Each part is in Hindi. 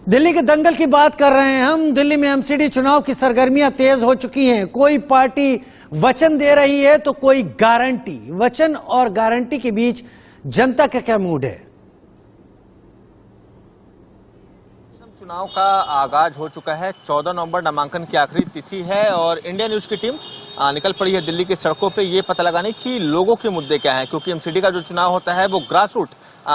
दिल्ली के दंगल की बात कर रहे हैं हम। दिल्ली में एमसीडी चुनाव की सरगर्मियां तेज हो चुकी हैं। कोई पार्टी वचन दे रही है तो कोई गारंटी। वचन और गारंटी के बीच जनता का क्या मूड है? चुनाव का आगाज हो चुका है। 14 नवंबर नामांकन की आखिरी तिथि है और इंडिया न्यूज की टीम निकल पड़ी है दिल्ली की सड़कों पे ये पता लगाने कि लोगों के मुद्दे क्या हैं, क्योंकि एमसीडी का जो चुनाव होता है वो ग्रास रूट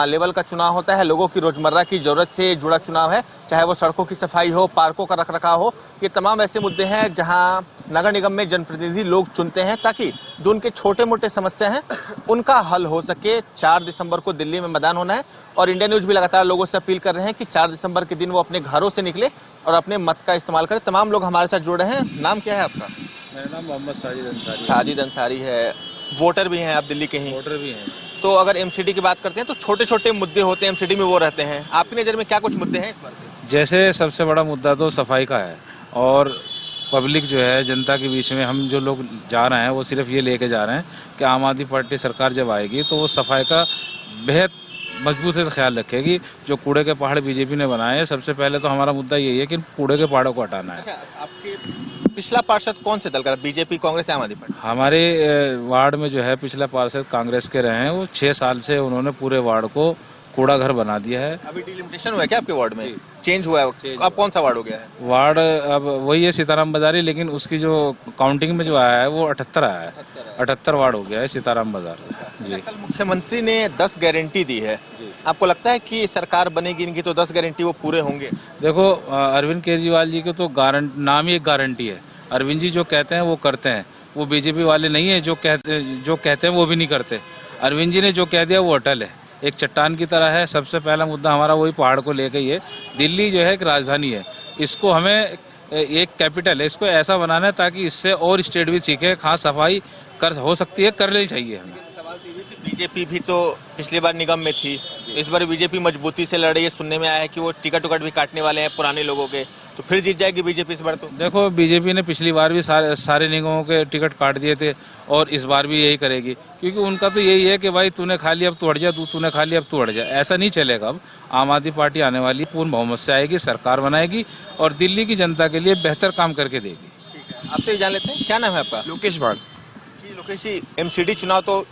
लेवल का चुनाव होता है। लोगों की रोजमर्रा की जरूरत से जुड़ा चुनाव है, चाहे वो सड़कों की सफाई हो, पार्कों का रखरखाव हो। ये तमाम ऐसे मुद्दे हैं जहां नगर निगम में जनप्रतिनिधि लोग चुनते हैं ताकि जो उनके छोटे मोटे समस्या हैं उनका हल हो सके। 4 दिसंबर को दिल्ली में मैदान होना है और इंडिया न्यूज भी लगातार लोगों से अपील कर रहे हैं कि 4 दिसंबर के दिन वो अपने घरों से निकले और अपने मत का इस्तेमाल करें। तमाम लोग हमारे साथ जुड़े हैं। नाम क्या है आपका? मेरा नाम मोहम्मद साजिद अंसारी है। वोटर भी हैं आप दिल्ली के ही? वोटर भी हैं। तो अगर एमसीडी की बात करते हैं तो छोटे छोटे मुद्दे होते हैं एमसीडी में, वो रहते हैं। आपकी नजर में क्या कुछ मुद्दे हैं इस बार के? जैसे सबसे बड़ा मुद्दा तो सफाई का है और पब्लिक जो है जनता के बीच में हम जो लोग जा रहे हैं वो सिर्फ ये लेके जा रहे हैं कि आम आदमी पार्टी सरकार जब आएगी तो वो सफाई का बेहद मजबूती से ख्याल रखेगी। जो कूड़े के पहाड़ बीजेपी ने बनाए हैं, सबसे पहले तो हमारा मुद्दा यही है कि कूड़े के पहाड़ों को हटाना है। अच्छा, आपके पिछला पार्षद कौन से दल का? बीजेपी, कांग्रेस या आम आदमी पार्टी? हमारे वार्ड में जो है पिछला पार्षद कांग्रेस के रहे हैं। वो 6 साल से उन्होंने पूरे वार्ड को कूड़ा घर बना दिया है। अभी डिलिमिटेशन हुआ है क्या आपके वार्ड में? चेंज हुआ है? अब कौन सा वार्ड हो गया है? वार्ड अब वही है सीताराम बाजारी, लेकिन उसकी जो काउंटिंग में जो आया है वो 78 आया है। 78 वार्ड हो गया है सीताराम बाजार जी। कल मुख्यमंत्री ने 10 गारंटी दी है। आपको लगता है कि सरकार बनेगी इनकी तो 10 गारंटी वो पूरे होंगे? देखो, अरविंद केजरीवाल जी के तो नाम ही एक गारंटी है। अरविंद जी जो कहते हैं वो करते हैं। वो बीजेपी वाले नहीं है जो कहते हैं वो भी नहीं करते। अरविंद जी ने जो कह दिया वो अटल है, एक चट्टान की तरह है। सबसे पहला मुद्दा हमारा वही पहाड़ को लेकर ही है। दिल्ली जो है एक राजधानी है, इसको हमें एक कैपिटल है, इसको ऐसा बनाना है ताकि इससे और स्टेट भी सीखे। खास सफाई कर हो सकती है, करनी चाहिए हमें। बीजेपी भी तो पिछली बार निगम में थी, इस बार बीजेपी मजबूती से लड़ रही है। सुनने में आया है कि वो टिकट भी काटने वाले हैं पुराने लोगों के, तो फिर जीत जाएगी बीजेपी इस बार? तो देखो, बीजेपी ने पिछली बार भी सारे निगमों के टिकट काट दिए थे और इस बार भी यही करेगी, क्योंकि उनका तो यही है कि भाई तूने खा लिया अब तू हट जा, तूने खा लिया अब तू हट जा। ऐसा नहीं चलेगा। अब आम आदमी पार्टी आने वाली पूर्ण बहुमत से आएगी, सरकार बनाएगी और दिल्ली की जनता के लिए बेहतर काम करके देगी। आपसे जान लेते हैं, क्या नाम है आपका? लोकेश भाग जी। लोकेश जी, एमसीडी चुनाव तो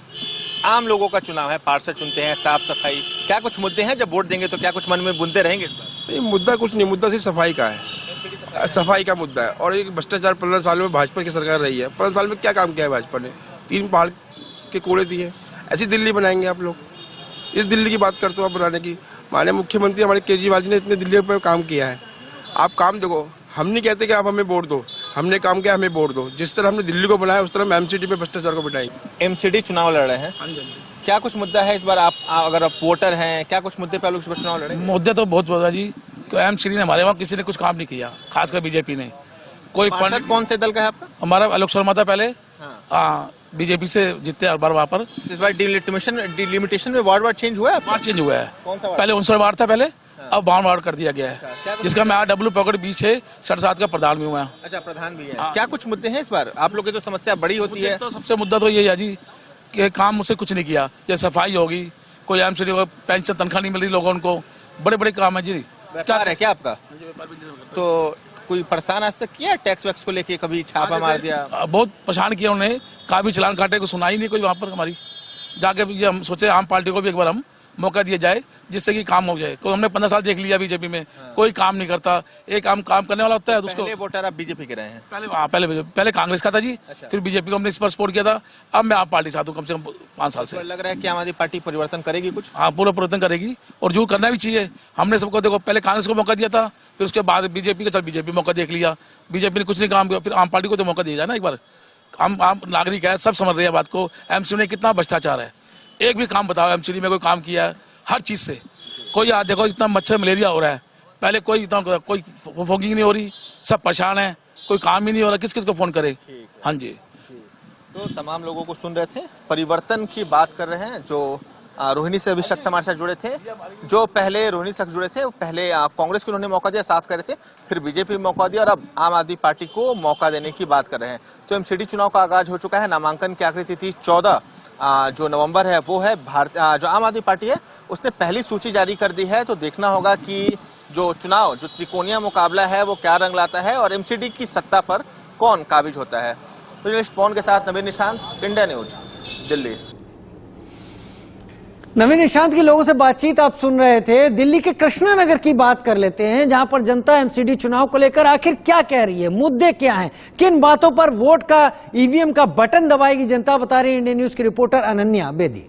आम लोगों का चुनाव है, पार्षद चुनते हैं, साफ सफाई, क्या कुछ मुद्दे हैं जब वोट देंगे तो क्या कुछ मन में बुनते रहेंगे इस बार? नहीं, मुद्दा कुछ नहीं, मुद्दा सिर्फ सफाई का है। सफाई का मुद्दा है। और एक भ्रष्टाचार 15 साल में भाजपा की सरकार रही है। 15 साल में क्या काम किया है भाजपा ने? 3 पहाड़ के कूड़े दिए। ऐसी दिल्ली बनाएंगे आप लोग? इस दिल्ली की बात करते हो आप बनाने की? माननीय मुख्यमंत्री हमारे केजरीवाल जी ने इतने दिल्ली पर काम किया है। आप काम देखो, हम नहीं कहते कि आप हमें वोट दो, हमने काम किया हमें वोट दो। जिस तरह हमने दिल्ली को बनाया उस तरह हम एमसीडी में भ्रष्टाचार को बनाएंगे। एमसीडी चुनाव लड़ रहे हैं, क्या कुछ मुद्दा है इस बार? आप अगर आप वोटर हैं, क्या कुछ मुद्दे पे आप लोग इस बार चुनाव लड़े? मुद्दे तो बहुत ज्यादा जी। एमसीडी ने हमारे वहाँ किसी ने कुछ काम नहीं किया, खासकर बीजेपी ने। कोई फंड कौन से दल का है आपका? हमारा आलोक शर्मा था पहले, बीजेपी से जीते हर बार वहाँ पर। इस बार डिलिमिटेशन में वार्ड चेंज हुआ है? वार्ड चेंज हुआ है। कौन सा वार्ड? पहले 59 वार्ड था पहले, अब 52 वार्ड कर दिया गया है, जिसका मैं डब्ल्यू पॉकेट 20 से 67 का प्रधान भी हुआ। अच्छा, प्रधान भी है। क्या कुछ मुद्दे हैं इस बार? आप लोग की तो समस्या बड़ी होती है। तो सबसे मुद्दा तो यही है जी कि काम मुझसे कुछ नहीं किया। जैसे सफाई होगी, कोई एमसीडी पेंशन तनख्वाह नहीं मिल रही लोगों को, बड़े बड़े काम है जी। क्या है क्या आपका? तो कोई परेशान आज तक किया टैक्स वैक्स को लेके? कभी छापा मार दिया? बहुत परेशान किया उन्होंने, काफी चलान काटे, को सुना ही नहीं कोई वहाँ पर हमारी। जाके ये हम सोचे आम पार्टी को भी एक बार हम मौका दिया जाए जिससे कि काम हो जाए। कोई हमने 15 साल देख लिया बीजेपी में, कोई काम नहीं करता। एक काम करने वाला होता है उसको। पहले वोटर आप बीजेपी के रहे हैं? पहले कांग्रेस का था जी। अच्छा। फिर बीजेपी को हमने इस पर सपोर्ट किया था। अब मैं आप पार्टी साथ हूँ कम से कम 5 साल से। लग रहा है कि आम आदमी पार्टी परिवर्तन करेगी कुछ? हाँ, पूरा परिवर्तन करेगी और जो करना भी चाहिए। हमने सबको देखो, पहले कांग्रेस को मौका दिया था, फिर उसके बाद बीजेपी का, चल बीजेपी मौका देख लिया, बीजेपी ने कुछ नहीं काम किया, फिर आम पार्टी को तो मौका दिया जाए ना एक बार। हम आम नागरिक है, सब समझ रहे हैं बात को। एमसीडी में कितना भ्रष्टाचार है, एक भी काम बताओ एमसीडी में कोई काम किया है? हर चीज से कोई आज देखो, इतना मच्छर मलेरिया हो रहा है, पहले कोई इतना कोई फॉगिंग नहीं हो रही, सब परेशान है, कोई काम ही नहीं हो रहा, किस किस को फोन करे? हाँ जी। तो तमाम लोगों को सुन रहे थे, परिवर्तन की बात कर रहे हैं। जो रोहिणी से अभी शख्स हमारे साथ जुड़े थे, जो पहले रोहिणी शख्स जुड़े थे, पहले कांग्रेस को उन्होंने मौका दिया, साफ कर रहे थे, फिर बीजेपी मौका दिया और अब आम आदमी पार्टी को मौका देने की बात कर रहे हैं। तो एमसीडी चुनाव का आगाज हो चुका है। नामांकन की आखिरी तिथि 14 जो नवंबर है वो है। जो आम आदमी पार्टी है उसने पहली सूची जारी कर दी है, तो देखना होगा कि जो चुनाव, जो त्रिकोणीय मुकाबला है, वो क्या रंग लाता है और एमसीडी की सत्ता पर कौन काबिज होता है। तो जर्नलिस्ट पवन के साथ नवीन निशांत, इंडिया न्यूज, दिल्ली। नवीन निशांत की लोगों से बातचीत आप सुन रहे थे। दिल्ली के कृष्णा नगर की बात कर लेते हैं, जहां पर जनता एमसीडी चुनाव को लेकर आखिर क्या कह रही है, मुद्दे क्या हैं, किन बातों पर वोट का, ईवीएम का बटन दबाएगी जनता, बता रही है इंडियन न्यूज की रिपोर्टर अनन्या बेदी।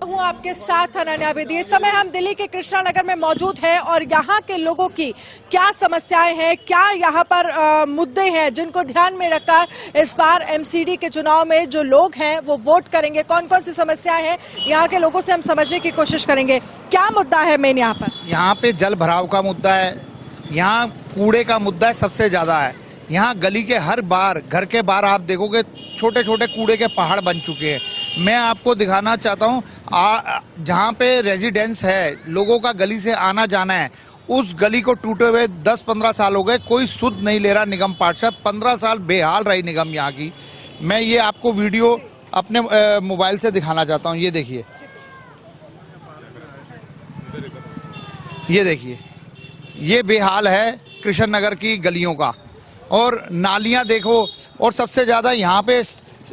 हूं आपके साथ अनन्या बेदी। इस समय हम दिल्ली के कृष्णा नगर में मौजूद हैं और यहाँ के लोगों की क्या समस्याएं हैं, क्या यहाँ पर मुद्दे हैं जिनको ध्यान में रखकर इस बार एमसीडी के चुनाव में जो लोग हैं वो वोट करेंगे, कौन कौन सी समस्याएं हैं यहाँ के लोगों से हम समझने की कोशिश करेंगे। क्या मुद्दा है मेन यहाँ पर? यहाँ पे जल भराव का मुद्दा है, यहाँ कूड़े का मुद्दा सबसे ज्यादा है। यहाँ गली के हर बार, घर के बाहर आप देखोगे छोटे छोटे कूड़े के पहाड़ बन चुके हैं। मैं आपको दिखाना चाहता हूँ, जहाँ पे रेजिडेंस है, लोगों का गली से आना जाना है, उस गली को टूटे हुए 10-15 साल हो गए, कोई सुध नहीं ले रहा निगम पार्षद। 15 साल बेहाल रही निगम यहाँ की। मैं ये आपको वीडियो अपने मोबाइल से दिखाना चाहता हूँ। ये देखिए, ये देखिए, ये बेहाल है कृष्ण नगर की गलियों का। और नालियां देखो, और सबसे ज्यादा यहाँ पे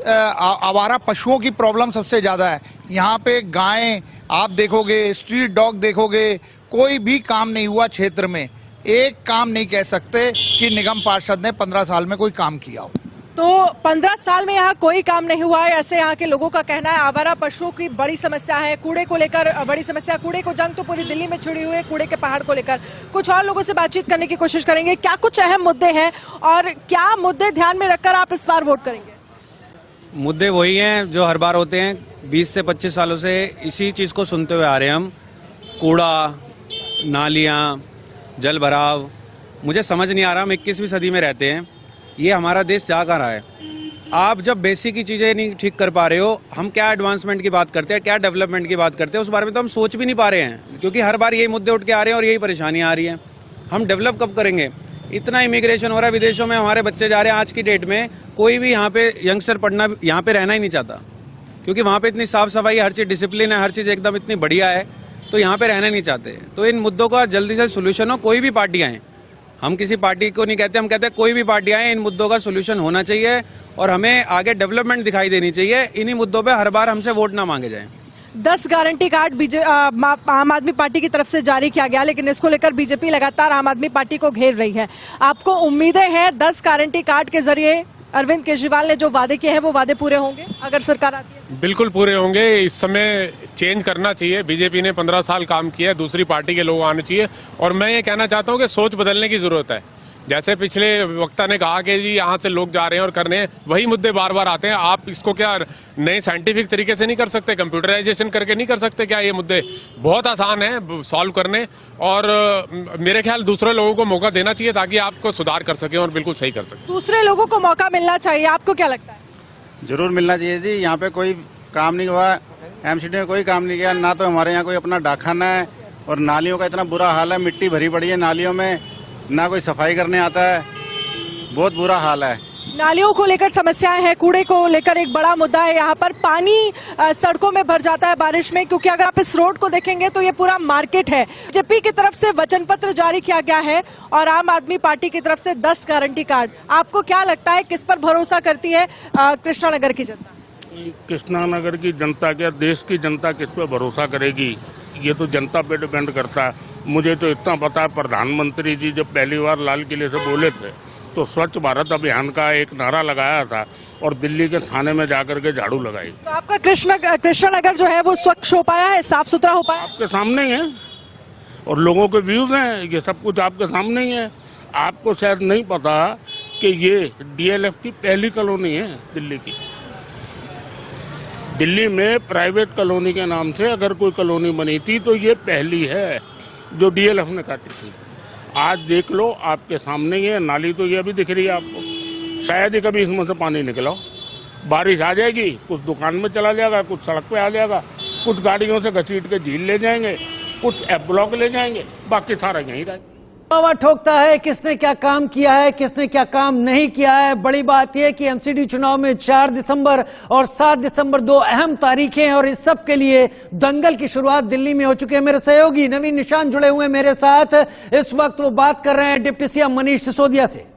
आवारा पशुओं की प्रॉब्लम सबसे ज्यादा है। यहाँ पे गायें आप देखोगे, स्ट्रीट डॉग देखोगे, कोई भी काम नहीं हुआ क्षेत्र में। एक काम नहीं कह सकते कि निगम पार्षद ने 15 साल में कोई काम किया हो। तो 15 साल में यहाँ कोई काम नहीं हुआ है, ऐसे यहाँ के लोगों का कहना है। आवारा पशुओं की बड़ी समस्या है, कूड़े को लेकर बड़ी समस्या, कूड़े को जंग तो पूरी दिल्ली में छिड़ी हुई है कूड़े के पहाड़ को लेकर। कुछ और लोगों से बातचीत करने की कोशिश करेंगे, क्या कुछ अहम मुद्दे हैं और क्या मुद्दे ध्यान में रखकर आप इस बार वोट करेंगे? मुद्दे वही हैं जो हर बार होते हैं। 20 से 25 सालों से इसी चीज को सुनते हुए आ रहे हैं हम। कूड़ा, नालियाँ, जल भराव। मुझे समझ नहीं आ रहा, हम 21वीं सदी में रहते हैं, ये हमारा देश जा कहाँ रहा है। आप जब बेसिक की चीजें नहीं ठीक कर पा रहे हो, हम क्या एडवांसमेंट की बात करते हैं, क्या डेवलपमेंट की बात करते हैं, उस बारे में तो हम सोच भी नहीं पा रहे हैं, क्योंकि हर बार यही मुद्दे उठ के आ रहे हैं और यही परेशानियां आ रही हैं। हम डेवलप कब करेंगे? इतना इमिग्रेशन हो रहा है, विदेशों में हमारे बच्चे जा रहे हैं। आज की डेट में कोई भी यहाँ पे यंगस्टर पढ़ना, यहाँ पे रहना ही नहीं चाहता, क्योंकि वहाँ पे इतनी साफ सफाई, हर चीज डिसिप्लिन है, हर चीज एकदम इतनी बढ़िया है, तो यहाँ पे रहना नहीं चाहते। तो इन मुद्दों का जल्दी से सोल्यूशन हो। कोई भी पार्टी आए, हम किसी पार्टी को नहीं कहते, हम कहते हैं कोई भी पार्टी आए, इन मुद्दों का सोल्यूशन होना चाहिए और हमें आगे डेवलपमेंट दिखाई देनी चाहिए। इन्हीं मुद्दों पे हर बार हमसे वोट ना मांगे जाए। 10 गारंटी कार्ड आम आदमी पार्टी की तरफ से जारी किया गया, लेकिन इसको लेकर बीजेपी लगातार आम आदमी पार्टी को घेर रही है। आपको उम्मीदें हैं 10 गारंटी कार्ड के जरिए अरविंद केजरीवाल ने जो वादे किए हैं वो वादे पूरे होंगे अगर सरकार आती है? बिल्कुल पूरे होंगे। इस समय चेंज करना चाहिए। बीजेपी ने 15 साल काम किया, दूसरी पार्टी के लोग आने चाहिए। और मैं ये कहना चाहता हूँ कि सोच बदलने की जरूरत है। जैसे पिछले वक्ता ने कहा कि जी यहाँ से लोग जा रहे हैं और कर रहे हैं, वही मुद्दे बार बार आते हैं। आप इसको क्या नए साइंटिफिक तरीके से नहीं कर सकते, कंप्यूटराइजेशन करके नहीं कर सकते क्या? ये मुद्दे बहुत आसान है सॉल्व करने, और मेरे ख्याल दूसरे लोगों को मौका देना चाहिए ताकि आपको सुधार कर सके और बिल्कुल सही कर सके। दूसरे लोगों को मौका मिलना चाहिए, आपको क्या लगता है? जरूर मिलना चाहिए जी। यहाँ पे कोई काम नहीं हुआ, एमसीडी में कोई काम नहीं किया, ना तो हमारे यहाँ कोई अपना डाकखाना है, और नालियों का इतना बुरा हाल है, मिट्टी भरी पड़ी है नालियों में, ना कोई सफाई करने आता है, बहुत बुरा हाल है। नालियों को लेकर समस्याएं हैं, कूड़े को लेकर एक बड़ा मुद्दा है। यहाँ पर पानी सड़कों में भर जाता है बारिश में, क्योंकि अगर आप इस रोड को देखेंगे तो ये पूरा मार्केट है। बीजेपी की तरफ से वचन पत्र जारी किया गया है और आम आदमी पार्टी की तरफ से 10 गारंटी कार्ड। आपको क्या लगता है किस पर भरोसा करती है कृष्णा नगर की जनता? कृष्णा नगर की जनता क्या, देश की जनता किस पर भरोसा करेगी, ये तो जनता पे डिपेंड करता है। मुझे तो इतना पता है, प्रधानमंत्री जी जब पहली बार लाल किले से बोले थे तो स्वच्छ भारत अभियान का एक नारा लगाया था और दिल्ली के थाने में जाकर के झाड़ू लगाई। तो आपका कृष्णा नगर जो है वो स्वच्छ हो पाया है, साफ सुथरा हो पाया? आपके सामने ही है और लोगों के व्यूज हैं, ये सब कुछ आपके सामने ही है। आपको शायद नहीं पता कि ये डीएलएफ की पहली कॉलोनी है दिल्ली की। दिल्ली में प्राइवेट कॉलोनी के नाम से अगर कोई कॉलोनी बनी थी तो ये पहली है जो डीएलएफ ने काटी थी। आज देख लो, आपके सामने ही है। नाली तो ये अभी दिख रही है आपको, शायद ही कभी इसमें से पानी निकला हो। बारिश आ जाएगी, कुछ दुकान में चला जाएगा, कुछ सड़क पे आ जाएगा, कुछ गाड़ियों से घसीट के झील ले जाएंगे, कुछ एफ ब्लॉक ले जाएंगे, बाकी सारा यहीं रहेगा। दावा ठोकता है किसने क्या काम किया है, किसने क्या काम नहीं किया है। बड़ी बात यह कि एमसीडी चुनाव में 4 दिसंबर और 7 दिसंबर 2 अहम तारीखें हैं और इस सब के लिए दंगल की शुरुआत दिल्ली में हो चुकी है। मेरे सहयोगी नवीन निशांत जुड़े हुए मेरे साथ, इस वक्त वो बात कर रहे हैं डिप्टी सीएम मनीष सिसोदिया से।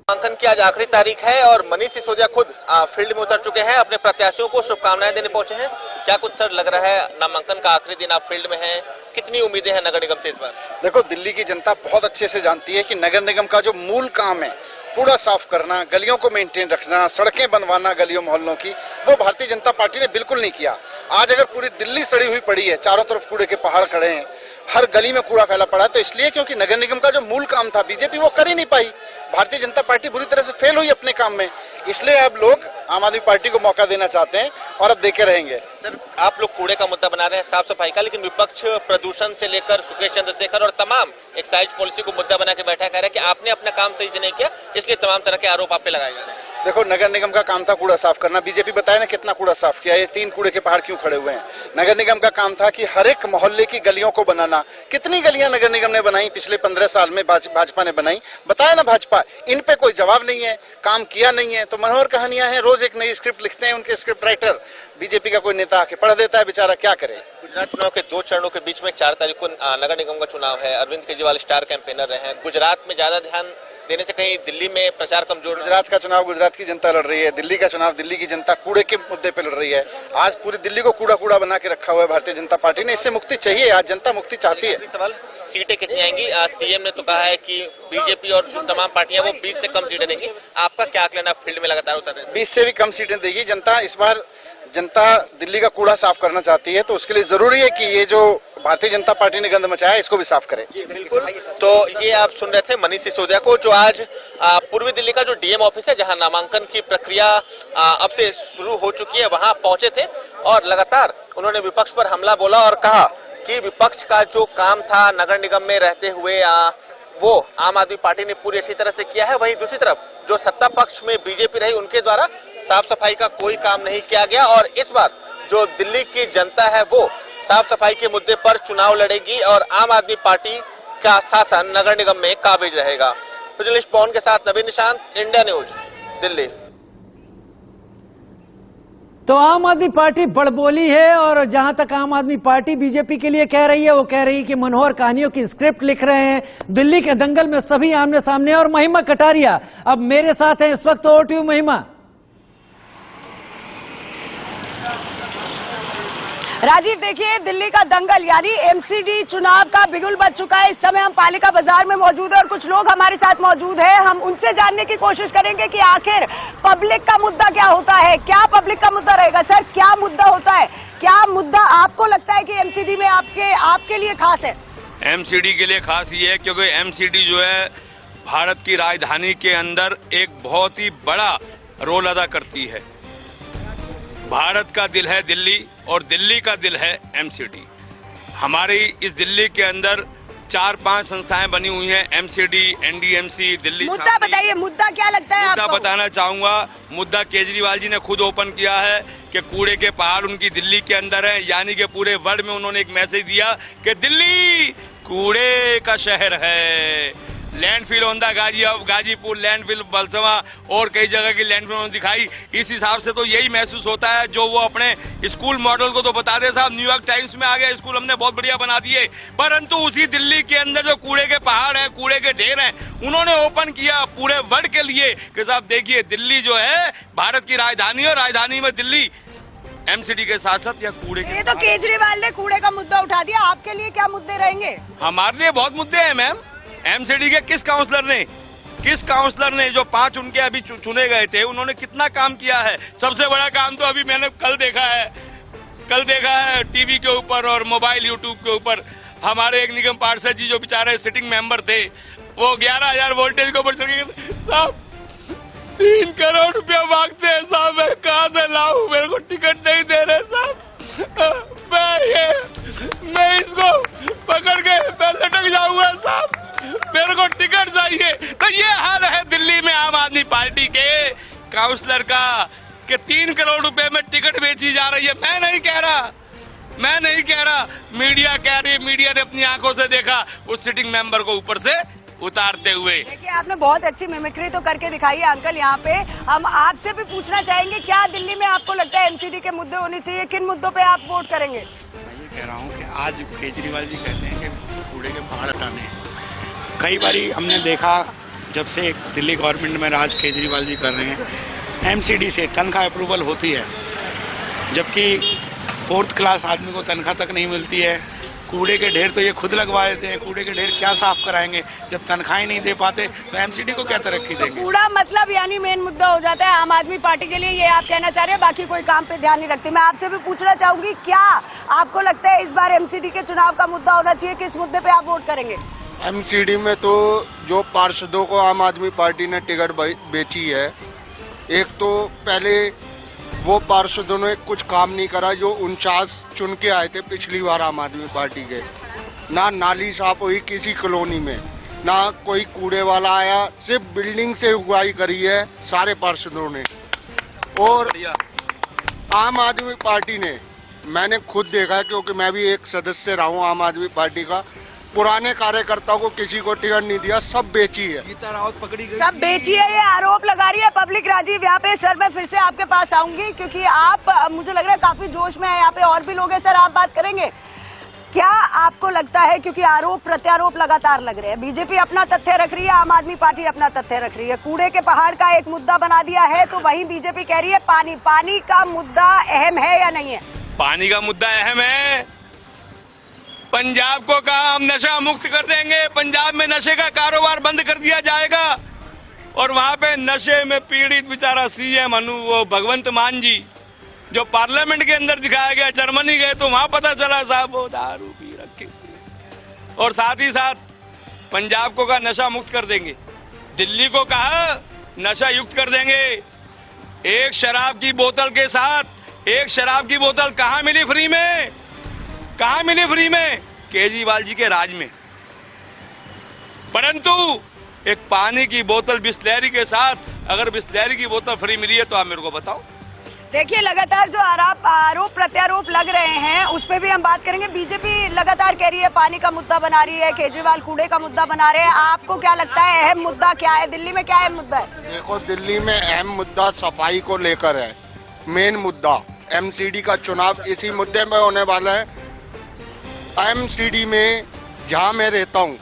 नामांकन की आज आखिरी तारीख है और मनीष सिसोदिया खुद फील्ड में उतर चुके हैं, अपने प्रत्याशियों को शुभकामनाएं देने पहुंचे हैं। क्या कुछ सर लग रहा है, नामांकन का आखिरी दिन आप फील्ड में हैं, कितनी उम्मीदें हैं नगर निगम से इस बार? देखो, दिल्ली की जनता बहुत अच्छे से जानती है कि नगर निगम का जो मूल काम है, कूड़ा साफ करना, गलियों को मेंटेन रखना, सड़कें बनवाना गलियों मोहल्लों की, वो भारतीय जनता पार्टी ने बिल्कुल नहीं किया। आज अगर पूरी दिल्ली सड़ी हुई पड़ी है, चारों तरफ कूड़े के पहाड़ खड़े हैं, हर गली में कूड़ा फैला पड़ा है, तो इसलिए क्योंकि नगर निगम का जो मूल काम था बीजेपी वो कर ही नहीं पाई। भारतीय जनता पार्टी बुरी तरह से फेल हुई अपने काम में, इसलिए अब लोग आम आदमी पार्टी को मौका देना चाहते हैं और अब देखे रहेंगे। सर, आप लोग कूड़े का मुद्दा बना रहे हैं, साफ सफाई का, लेकिन विपक्ष प्रदूषण से लेकर सुकेश चंद्रशेखर और तमाम एक्साइज पॉलिसी को मुद्दा बना के बैठा कह रहा है कि आपने अपना काम सही से नहीं किया, इसलिए तमाम तरह के आरोप आप पे लगाए जा रहे हैं। देखो, नगर निगम का काम था कूड़ा साफ करना। बीजेपी बताए ना कितना कूड़ा साफ किया, ये 3 कूड़े के पहाड़ क्यों खड़े हुए हैं। नगर निगम का काम था कि हर एक मोहल्ले की गलियों को बनाना। कितनी गलियां नगर निगम ने बनाई पिछले 15 साल में, भाजपा ने बनाई, बताया ना भाजपा। इन पे कोई जवाब नहीं है, काम किया नहीं है, तो मनोहर कहानियां हैं, रोज एक नई स्क्रिप्ट लिखते हैं उनके स्क्रिप्ट राइटर। बीजेपी का कोई नेता आके पढ़ देता है, बेचारा क्या करे। गुजरात चुनाव के 2 चरणों के बीच में 4 तारीख को नगर निगम का चुनाव है। अरविंद केजरीवाल स्टार कैंपेनर रहे हैं। गुजरात में ज्यादा ध्यान देने से कहीं दिल्ली में प्रचार कमजोर? गुजरात का चुनाव गुजरात की जनता लड़ रही है, दिल्ली का चुनाव दिल्ली की जनता कूड़े के मुद्दे पे लड़ रही है। आज पूरी दिल्ली को कूड़ा कूड़ा बना के रखा हुआ है भारतीय जनता पार्टी ने, इससे मुक्ति चाहिए। आज जनता मुक्ति चाहती है। सवाल, सीटें कितनी आएंगी? सीएम ने तो कहा है कि बीजेपी और तमाम पार्टियां वो 20 से कम सीटें देंगी। आपका क्या आकलन है? फील्ड में लगातार उतर रहे हैं। 20 से भी कम सीटें देगी जनता। इस बार जनता दिल्ली का कूड़ा साफ करना चाहती है, तो उसके लिए जरूरी है कि ये जो भारतीय जनता पार्टी ने गंद मचाया है, इसको भी साफ करे। बिल्कुल। तो ये आप सुन रहे थे मनीष सिसोदिया को, जो आज पूर्वी दिल्ली का जो डीएम ऑफिस है, जहां नामांकन की प्रक्रिया अब से शुरू हो चुकी है, वहां पहुंचे थे और लगातार उन्होंने विपक्ष पर हमला बोला और कहा कि विपक्ष का जो काम था नगर निगम में रहते हुए वो आम आदमी पार्टी ने पूरी अच्छी तरह से किया है। वहीं दूसरी तरफ जो सत्ता पक्ष में बीजेपी रही, उनके द्वारा साफ सफाई का कोई काम नहीं किया गया और इस बार जो दिल्ली की जनता है वो साफ सफाई के मुद्दे पर चुनाव लड़ेगी और आम आदमी पार्टी का शासन नगर निगम में काबिज रहेगा। तो जर्नलिस्ट पवन के साथ नवीन निशांत, इंडिया न्यूज, दिल्ली। तो आम आदमी पार्टी बड़बोली है और जहां तक आम आदमी पार्टी बीजेपी के लिए कह रही है, वो कह रही है कि मनोहर कहानियों की स्क्रिप्ट लिख रहे हैं। दिल्ली के दंगल में सभी आमने सामने। और महिमा कटारिया अब मेरे साथ है इस वक्त। ओवर टू यू महिमा। राजीव, देखिए, दिल्ली का दंगल यानी एमसीडी चुनाव का बिगुल बज चुका है। इस समय हम पालिका बाजार में मौजूद है और कुछ लोग हमारे साथ मौजूद हैं। हम उनसे जानने की कोशिश करेंगे कि आखिर पब्लिक का मुद्दा क्या होता है, क्या पब्लिक का मुद्दा रहेगा। सर, क्या मुद्दा होता है, क्या मुद्दा आपको लगता है कि एमसीडी में आपके लिए खास है? एमसीडी के लिए खास ये है क्योंकि एमसीडी जो है भारत की राजधानी के अंदर एक बहुत ही बड़ा रोल अदा करती है। भारत का दिल है दिल्ली और दिल्ली का दिल है एमसीडी। हमारी इस दिल्ली के अंदर 4-5 संस्थाएं बनी हुई हैं, एमसीडी, एनडीएमसी, दिल्ली। मुद्दा बताइए, मुद्दा क्या लगता है आपको? मुद्दा बताना चाहूंगा, मुद्दा केजरीवाल जी ने खुद ओपन किया है कि कूड़े के पहाड़ उनकी दिल्ली के अंदर है, यानी कि पूरे वर्ल्ड में उन्होंने एक मैसेज दिया कि दिल्ली कूड़े का शहर है। लैंडफिल होंदा गाजीपुर, लैंडफिल बलसवा और कई जगह की लैंडफिल उन्होंने दिखाई। इस हिसाब से तो यही महसूस होता है जो वो अपने स्कूल मॉडल को तो बता दे साहब, न्यूयॉर्क टाइम्स में आ गया, स्कूल हमने बहुत बढ़िया बना दिए, परंतु उसी दिल्ली के अंदर जो कूड़े के पहाड़ हैं, कूड़े के ढेर हैं, उन्होंने ओपन किया पूरे वर्ल्ड के लिए कि साहब देखिए दिल्ली जो है भारत की राजधानी और राजधानी में दिल्ली एमसीडी के साथ साथ या कूड़े के। ये तो केजरीवाल ने कूड़े का मुद्दा उठा दिया, आपके लिए क्या मुद्दे रहेंगे? हमारे लिए बहुत मुद्दे हैं मैम। एमसीडी के किस काउंसलर ने जो 5 उनके अभी चुने गए थे, उन्होंने कितना काम किया है? सबसे बड़ा काम तो अभी मैंने कल देखा है टीवी के ऊपर और मोबाइल यूट्यूब के ऊपर। हमारे एक निगम पार्षद जी जो बेचारे सिटिंग मेंबर थे, वो 11,000 वोल्टेज के ऊपर चले गए। साहब 3 करोड़ रुपया मांगते हैं साहब, मैं कहाँ से लाऊं? मेरे को टिकट नहीं दे रहे साहब। मैं इसको पकड़ के मैं लटक जाऊंगा साहब, मेरे को टिकट चाहिए। तो ये हाल है दिल्ली में आम आदमी पार्टी के काउंसलर का कि 3 करोड़ रुपए में टिकट बेची जा रही है। मैं नहीं कह रहा, मैं नहीं कह रहा, मीडिया कह रही है, मीडिया ने अपनी आंखों से देखा उस सिटिंग मेंबर को ऊपर से उतारते हुए। देखिए आपने बहुत अच्छी मिमिक्री तो करके दिखाई है अंकल। यहाँ पे हम आपसे भी पूछना चाहेंगे, क्या दिल्ली में आपको लगता है एमसीडी के मुद्दे होने चाहिए, किन मुद्दों पे आप वोट करेंगे? मैं ये कह रहा हूँ कि आज केजरीवाल जी कहते हैं कि कूड़े के पहाड़ हटाने हैं। कई बारी हमने देखा जब से दिल्ली गवर्नमेंट में राज केजरीवाल जी कर रहे हैं, एमसीडी से तनख्वाह अप्रूवल होती है, जबकि 4th क्लास आदमी को तनख्वाह तक नहीं मिलती है। कूड़े के ढेर तो ये खुद लगवा देते हैं, कूड़े के ढेर क्या साफ कराएंगे जब तनख्वाहें नहीं दे पाते, तो एमसीडी को क्या तरक्की देंगे? कूड़ा मतलब यानी मेन मुद्दा हो जाता है आम आदमी पार्टी के लिए, ये आप कहना चाह रहे हैं, बाकी कोई काम पे ध्यान नहीं रखती। मैं आपसे भी पूछना चाहूंगी, क्या आपको लगता है इस बार एमसीडी के चुनाव का मुद्दा होना चाहिए, किस मुद्दे पे आप वोट करेंगे? एमसीडी में तो जो पार्षदों को आम आदमी पार्टी ने टिकट बेची है, एक तो पहले वो पार्षदों ने कुछ काम नहीं करा जो 49 चुन के आए थे पिछली बार आम आदमी पार्टी के। ना नाली साफ हुई किसी कॉलोनी में, ना कोई कूड़े वाला आया, सिर्फ बिल्डिंग से उगाई करी है सारे पार्षदों ने। और आम आदमी पार्टी ने, मैंने खुद देखा है क्योंकि मैं भी एक सदस्य रहा हूँ आम आदमी पार्टी का, पुराने कार्यकर्ताओं को किसी को टिकट नहीं दिया, सब बेची है। गीता रावत पकड़ी गई, सब बेची है, ये आरोप लगा रही है पब्लिक। राजीव, यहाँ पे सर मैं फिर से आपके पास आऊंगी क्योंकि आप मुझे लग रहा है काफी जोश में है, यहाँ पे और भी लोग हैं। सर आप बात करेंगे, क्या आपको लगता है, क्योंकि आरोप प्रत्यारोप लगातार लग रहे हैं, बीजेपी अपना तथ्य रख रही है, आम आदमी पार्टी अपना तथ्य रख रही है, कूड़े के पहाड़ का एक मुद्दा बना दिया है, तो वहीं बीजेपी कह रही है पानी का मुद्दा अहम है या नहीं है? पानी का मुद्दा अहम है। पंजाब को कहा हम नशा मुक्त कर देंगे, पंजाब में नशे का कारोबार बंद कर दिया जाएगा, और वहां पे नशे में पीड़ित बेचारा सीएम वो भगवंत मान जी, जो पार्लियामेंट के अंदर दिखाया गया, जर्मनी गए तो वहां पता चला साहब वो दारू पी रखे थे। और साथ ही साथ पंजाब को कहा नशा मुक्त कर देंगे, दिल्ली को कहा नशा युक्त कर देंगे। एक शराब की बोतल के साथ एक शराब की बोतल कहाँ मिली फ्री में? कहाँ मिली फ्री में? केजरीवाल जी के राज में। परंतु एक पानी की बोतल बिस्लेरी के साथ अगर बिस्लेरी की बोतल फ्री मिली है तो आप मेरे को बताओ। देखिए लगातार जो आरोप प्रत्यारोप लग रहे हैं उस पे भी हम बात करेंगे। बीजेपी लगातार कह रही है पानी का मुद्दा बना रही है, केजरीवाल कूड़े का मुद्दा बना रहे हैं। आपको क्या लगता है अहम मुद्दा क्या है दिल्ली में? क्या अहम मुद्दा है? देखो, दिल्ली में अहम मुद्दा सफाई को लेकर है। मेन मुद्दा एमसीडी का चुनाव इसी मुद्दे में होने वाला है। एमसीडी में जहां मैं रहता हूं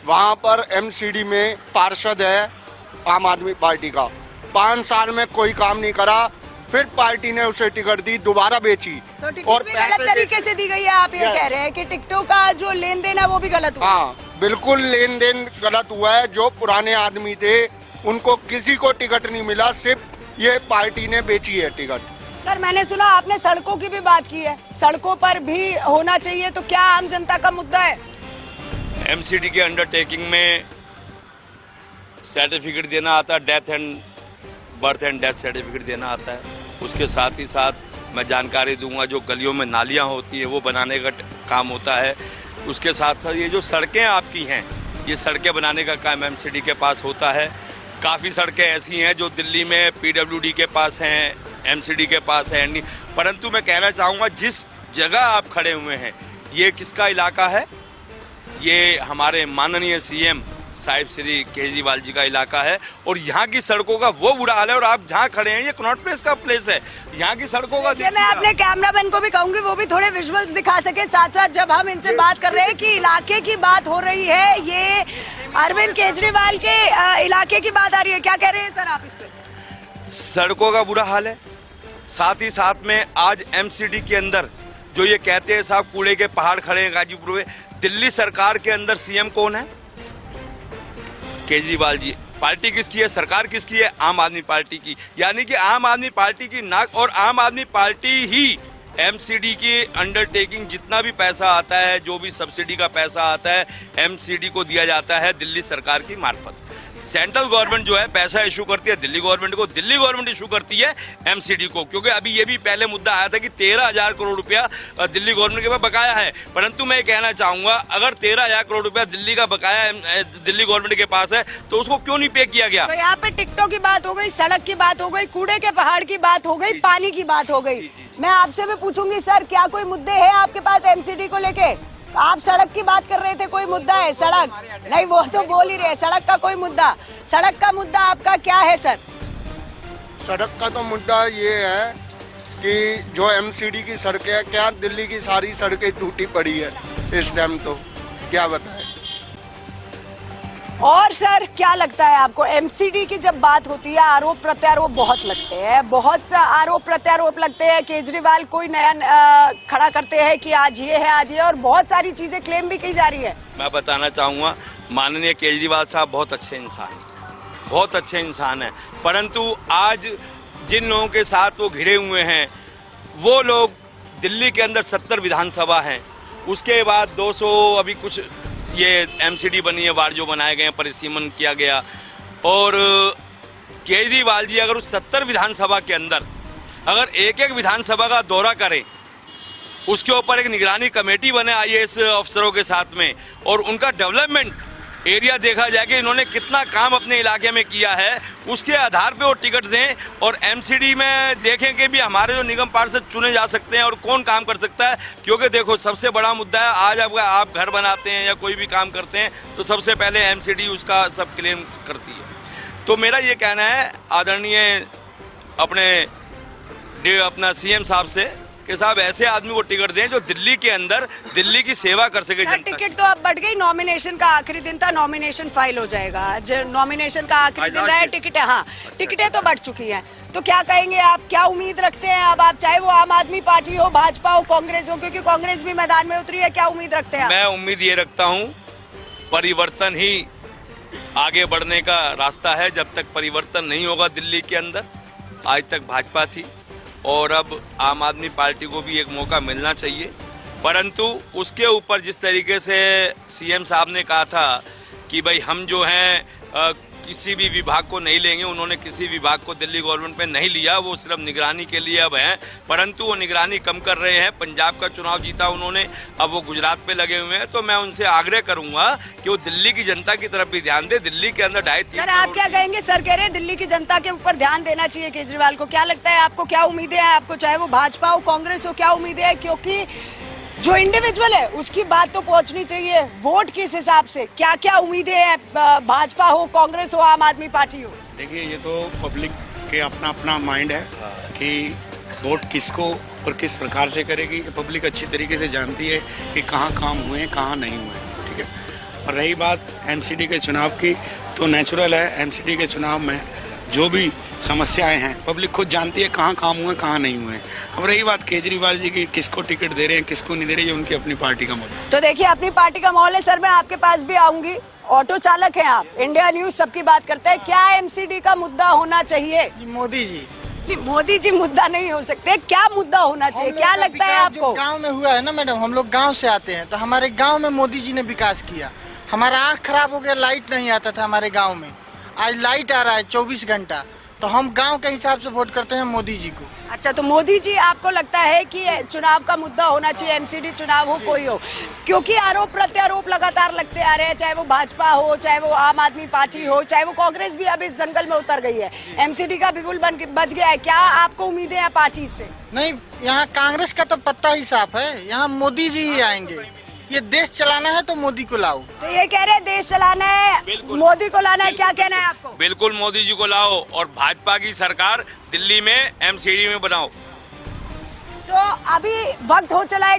वहां पर एमसीडी में पार्षद है आम आदमी पार्टी का, 5 साल में कोई काम नहीं करा, फिर पार्टी ने उसे टिकट दी, दोबारा बेची। तो टिकट और भी गलत तरीके से दी गई है। आप ये कह रहे हैं कि टिकटों का जो लेन देन है वो भी गलत हुआ? हाँ, बिल्कुल लेन देन गलत हुआ है। जो पुराने आदमी थे उनको किसी को टिकट नहीं मिला, सिर्फ ये पार्टी ने बेची है टिकट। सर मैंने सुना आपने सड़कों की भी बात की है, सड़कों पर भी होना चाहिए, तो क्या आम जनता का मुद्दा है? एमसीडी के अंडरटेकिंग में सर्टिफिकेट देना आता है, death and birth and death certificate देना आता है। उसके साथ ही साथ मैं जानकारी दूंगा जो गलियों में नालियां होती है वो बनाने का काम होता है। उसके साथ साथ ये जो सड़कें आपकी हैं, ये सड़कें बनाने का काम एमसीडी के पास होता है। काफ़ी सड़कें ऐसी हैं जो दिल्ली में पीडब्ल्यूडी के पास हैं, एमसीडी के पास है नहीं। परंतु मैं कहना चाहूँगा जिस जगह आप खड़े हुए हैं ये किसका इलाका है? ये हमारे माननीय सीएम साहिब श्री केजरीवाल जी का इलाका है, और यहाँ की सड़कों का वो बुरा हाल है। और आप जहाँ खड़े हैं ये कनॉट प्लेस का प्लेस है, यहाँ की सड़कों का मैं अपने कैमरामैन को भी कहूंगी वो भी थोड़े विजुअल्स दिखा सके। साथ साथ जब हम इनसे बात कर रहे हैं कि इलाके की बात हो रही है, ये अरविंद केजरीवाल के इलाके की बात आ रही है, क्या कह रहे हैं सर आप इस पे? सड़कों का बुरा हाल है। साथ ही साथ में आज एमसीडी के अंदर जो ये कहते हैं साहब कूड़े के पहाड़ खड़े हैं गाजीपुर में, दिल्ली सरकार के अंदर सीएम कौन है? केजरीवाल जी। पार्टी किसकी है? सरकार किसकी है? आम आदमी पार्टी की। यानी कि आम आदमी पार्टी की नाक, और आम आदमी पार्टी ही एमसीडी की अंडरटेकिंग जितना भी पैसा आता है, जो भी सब्सिडी का पैसा आता है, एमसीडी को दिया जाता है दिल्ली सरकार की मार्फत। सेंट्रल गवर्नमेंट जो है पैसा इशू करती है दिल्ली गवर्नमेंट को, दिल्ली गवर्नमेंट इशू करती है एमसीडी को। क्योंकि अभी ये भी पहले मुद्दा आया था कि 13,000 करोड़ रुपया दिल्ली गवर्नमेंट के पास बकाया है, परंतु मैं कहना चाहूंगा अगर 13,000 करोड़ रुपया दिल्ली का बकाया दिल्ली गवर्नमेंट के पास है तो उसको क्यों नहीं पे किया गया? तो यहाँ पे टिकटों की बात हो गई, सड़क की बात हो गई, कूड़े के पहाड़ की बात हो गई, पानी की बात हो गई। मैं आपसे भी पूछूंगी सर, क्या कोई मुद्दे हैं आपके पास एमसीडी को लेके? आप सड़क की बात कर रहे थे, कोई मुद्दा है? सड़क नहीं, वो तो बोल ही रहे, सड़क का कोई मुद्दा। सड़क का मुद्दा आपका क्या है सर? सड़क का तो मुद्दा ये है कि जो एमसीडी की सड़कें हैं, क्या दिल्ली की सारी सड़कें टूटी पड़ी है इस टाइम, तो क्या बताएं। और सर क्या लगता है आपको, एमसीडी की जब बात होती है आरोप प्रत्यारोप बहुत लगते हैं, बहुत आरोप प्रत्यारोप लगते हैं। केजरीवाल कोई नया खड़ा करते हैं कि आज ये है आज ये, और बहुत सारी चीजें क्लेम भी की जा रही है। मैं बताना चाहूंगा माननीय केजरीवाल साहब बहुत अच्छे इंसान हैं, बहुत अच्छे इंसान हैं, परंतु आज जिन लोगों के साथ वो घिरे हुए हैं वो लोग, दिल्ली के अंदर 70 विधानसभा हैं, उसके बाद 200 अभी कुछ ये एमसीडी बनी है, वार्ड जो बनाए गए हैं, परिसीमन किया गया। और केजरीवाल जी अगर उस 70 विधानसभा के अंदर अगर एक एक विधानसभा का दौरा करें, उसके ऊपर एक निगरानी कमेटी बने आईएएस अफसरों के साथ में, और उनका डेवलपमेंट एरिया देखा जाए कि इन्होंने कितना काम अपने इलाके में किया है, उसके आधार पे वो टिकट दें। और एमसीडी में देखें कि भी हमारे जो निगम पार्षद चुने जा सकते हैं और कौन काम कर सकता है। क्योंकि देखो सबसे बड़ा मुद्दा है, आज आप घर बनाते हैं या कोई भी काम करते हैं तो सबसे पहले एमसीडी उसका सब क्लेम करती है। तो मेरा ये कहना है आदरणीय अपना सीएम साहब से कि साहब ऐसे आदमी को टिकट दें जो दिल्ली के अंदर दिल्ली की सेवा कर सके। टिकट तो अब बढ़ गई, नॉमिनेशन का आखिरी दिन था, नॉमिनेशन फाइल हो जाएगा, नॉमिनेशन का आखिरी दिन रहा है, टिकटें, हाँ टिकटें तो बढ़ चुकी हैं। तो क्या कहेंगे आप, क्या उम्मीद रखते हैं अब आप, चाहे वो आम आदमी पार्टी हो, भाजपा हो, कांग्रेस हो, क्योंकि कांग्रेस भी मैदान में उतरी है, क्या उम्मीद रखते हैं? मैं उम्मीद ये रखता हूँ परिवर्तन ही आगे बढ़ने का रास्ता है। जब तक परिवर्तन नहीं होगा दिल्ली के अंदर, आज तक भाजपा थी और अब आम आदमी पार्टी को भी एक मौका मिलना चाहिए, परंतु उसके ऊपर जिस तरीके से सीएम साहब ने कहा था कि भाई हम जो हैं किसी भी विभाग को नहीं लेंगे, उन्होंने किसी विभाग को दिल्ली गवर्नमेंट में नहीं लिया, वो सिर्फ निगरानी के लिए अब हैं, परंतु वो निगरानी कम कर रहे हैं। पंजाब का चुनाव जीता उन्होंने, अब वो गुजरात पे लगे हुए हैं। तो मैं उनसे आग्रह करूंगा कि वो दिल्ली की जनता की तरफ भी ध्यान दे। दिल्ली के अंदर 2.5-3 सर आप क्या कहेंगे? सर कह रहे हैं दिल्ली की जनता के ऊपर ध्यान देना चाहिए केजरीवाल को, क्या लगता है आपको, क्या उम्मीदें हैं आपको, चाहे वो भाजपा हो, कांग्रेस हो, क्या उम्मीदें हैं? क्योंकि जो इंडिविजुअल है उसकी बात तो पहुंचनी चाहिए, वोट किस हिसाब से, क्या क्या उम्मीदें हैं, भाजपा हो, कांग्रेस हो, आम आदमी पार्टी हो? देखिए ये तो पब्लिक के अपना अपना माइंड है कि वोट किसको और किस प्रकार से करेगी। पब्लिक अच्छी तरीके से जानती है कि कहाँ काम हुए हैं, कहाँ नहीं हुए, ठीक है। और रही बात एमसीडी के चुनाव की, तो नेचुरल है एमसीडी के चुनाव में जो भी समस्याएं हैं पब्लिक खुद जानती है कहाँ काम हुए कहाँ नहीं हुए। अब रही बात केजरीवाल जी की, किसको टिकट दे रहे हैं किसको नहीं दे रहे, ये उनकी अपनी पार्टी का मुद्दा। तो देखिए अपनी पार्टी का माहौल है। सर मैं आपके पास भी आऊंगी, ऑटो चालक हैं आप, इंडिया न्यूज सबकी बात करते हैं, क्या एमसीडी का मुद्दा होना चाहिए? मोदी जी, मोदी जी मुद्दा नहीं हो सकते, क्या मुद्दा होना चाहिए, क्या लगता है आपको? गांव में हुआ है ना मैडम, हम लोग गांव से आते हैं, तो हमारे गांव में मोदी जी ने विकास किया। हमारा आँख खराब हो गया, लाइट नहीं आता था हमारे गाँव में, आज लाइट आ रहा है 24 घंटा। तो हम गांव के हिसाब से वोट करते हैं मोदी जी को। अच्छा, तो मोदी जी आपको लगता है कि चुनाव का मुद्दा होना चाहिए, एमसीडी चुनाव हो कोई हो, क्योंकि आरोप प्रत्यारोप लगातार लगते आ रहे हैं, चाहे वो भाजपा हो, चाहे वो आम आदमी पार्टी हो, चाहे वो कांग्रेस भी अब इस दंगल में उतर गई है, एमसीडी का बिगुल बच गया है। क्या आपको उम्मीदें हैं पार्टी से? नहीं, यहाँ कांग्रेस का तो पत्ता ही साफ है, यहाँ मोदी जी ही आएंगे। ये देश चलाना है तो मोदी को लाओ। तो ये कह रहे हैं देश चलाना है, मोदी को लाना है, क्या कहना है आपको? बिल्कुल मोदी जी को लाओ और भाजपा की सरकार दिल्ली में एमसीडी में बनाओ। तो अभी वक्त हो चला है